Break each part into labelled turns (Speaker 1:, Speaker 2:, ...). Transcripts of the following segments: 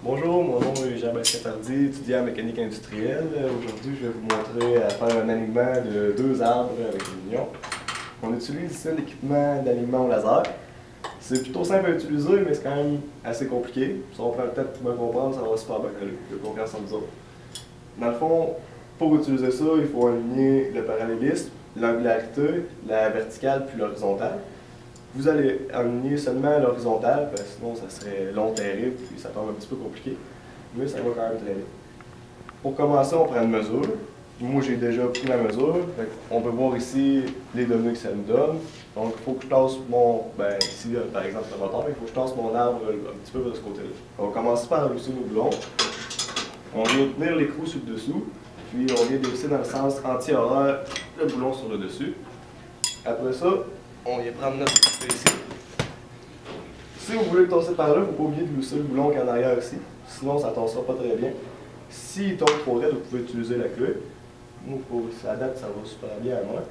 Speaker 1: Bonjour, mon nom est Jean-Baptiste Tardy, étudiant en mécanique industrielle. Aujourd'hui, je vais vous montrer à faire un alignement de deux arbres avec l'union. On utilise ici un équipement d'alignement au laser. C'est plutôt simple à utiliser, mais c'est quand même assez compliqué. Si on prend le temps pour me comprendre, ça va super bien coller. J'ai confiance en nous autres. Dans le fond, pour utiliser ça, il faut aligner le parallélisme, l'angularité, la verticale puis l'horizontale. Vous allez aligner seulement l'horizontale, parce que sinon ça serait long, terrible, puis ça tombe un petit peu compliqué, mais ça va quand même très bien. Pour commencer, on prend une mesure. Moi, j'ai déjà pris la mesure. On peut voir ici les données que ça nous donne. Donc, il faut que je tasse ici, par exemple, le moteur, il faut que je tasse mon arbre un petit peu de ce côté-là. On va commencer par ajuster nos boulons. On vient tenir l'écrou sur le dessous, puis on vient dévisser dans le sens anti-horaire le boulon sur le dessus. Après ça, on vient prendre notre ici. Si vous voulez le tasser par là, il ne faut pas oublier de glisser le boulon qui est en arrière ici. Sinon, ça ne tassera pas très bien. S'il tombe trop raide, vous pouvez utiliser la clé. Moi, à date, ça va super bien à moi.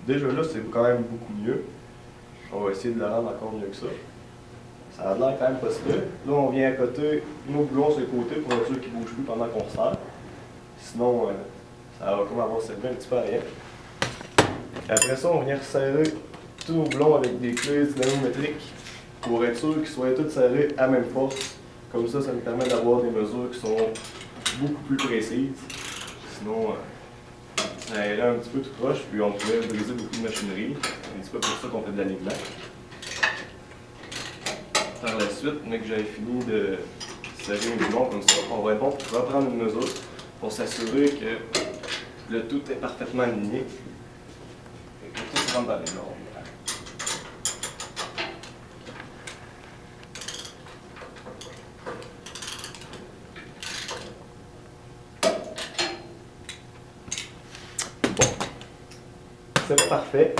Speaker 1: Déjà là, c'est quand même beaucoup mieux. On va essayer de le rendre encore mieux que ça. Ça a l'air quand même possible. Là, on vient à côté nos boulons sur le côté pour être sûr qu'ils ne bougent plus pendant qu'on serre. Sinon, ça va comme avoir servi un petit peu à rien. Après ça, on vient resserrer tous nos boulons avec des clés dynamométriques pour être sûr qu'ils soient tous serrés à même force. Comme ça nous permet d'avoir des mesures qui sont beaucoup plus précises. Sinon, ça irait un petit peu tout croche, puis on pourrait briser beaucoup de machinerie. C'est un petit peu pour ça qu'on fait de l'alignement. Par la suite, dès que j'avais fini de serrer les boulons comme ça, on va être bon pour reprendre une mesure pour s'assurer que le tout est parfaitement aligné et que tout rentre dans les normes. C'est parfait.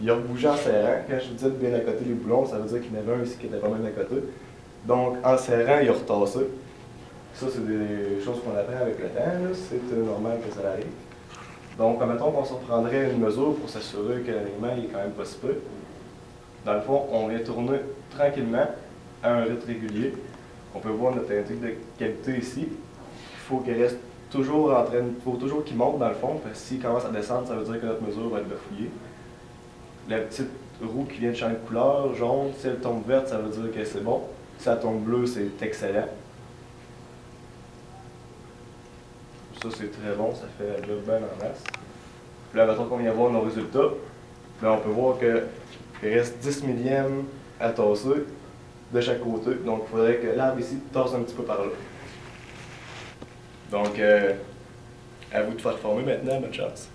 Speaker 1: Il a bougé en serrant. Quand je vous dis de bien accoter les boulons, ça veut dire qu'il y en avait un ici qui était pas mal à côté. Donc, en serrant, il a retassé. Ça, c'est des choses qu'on apprend avec le temps. C'est normal que ça arrive. Donc, admettons qu'on se prendrait une mesure pour s'assurer que l'alignement est quand même pas si peu. Dans le fond, on vient tourner tranquillement à un rythme régulier. On peut voir notre indice de qualité ici. Il faut qu'il reste toujours en train de... Il faut toujours qu'il monte dans le fond, parce que s'il commence à descendre, ça veut dire que notre mesure va être bafouillée. La petite roue qui vient de changer de couleur, jaune, si elle tombe verte, ça veut dire que c'est bon. Si elle tombe bleue, c'est excellent. Ça, c'est très bon, ça fait la job bien en masse. Puis là, mettons qu'on vient voir nos résultats, là, on peut voir qu'il reste 10 millièmes à tasser de chaque côté. Donc, il faudrait que l'arbre ici tasse un petit peu par là. Donc, à vous de faire former maintenant, bonne chance.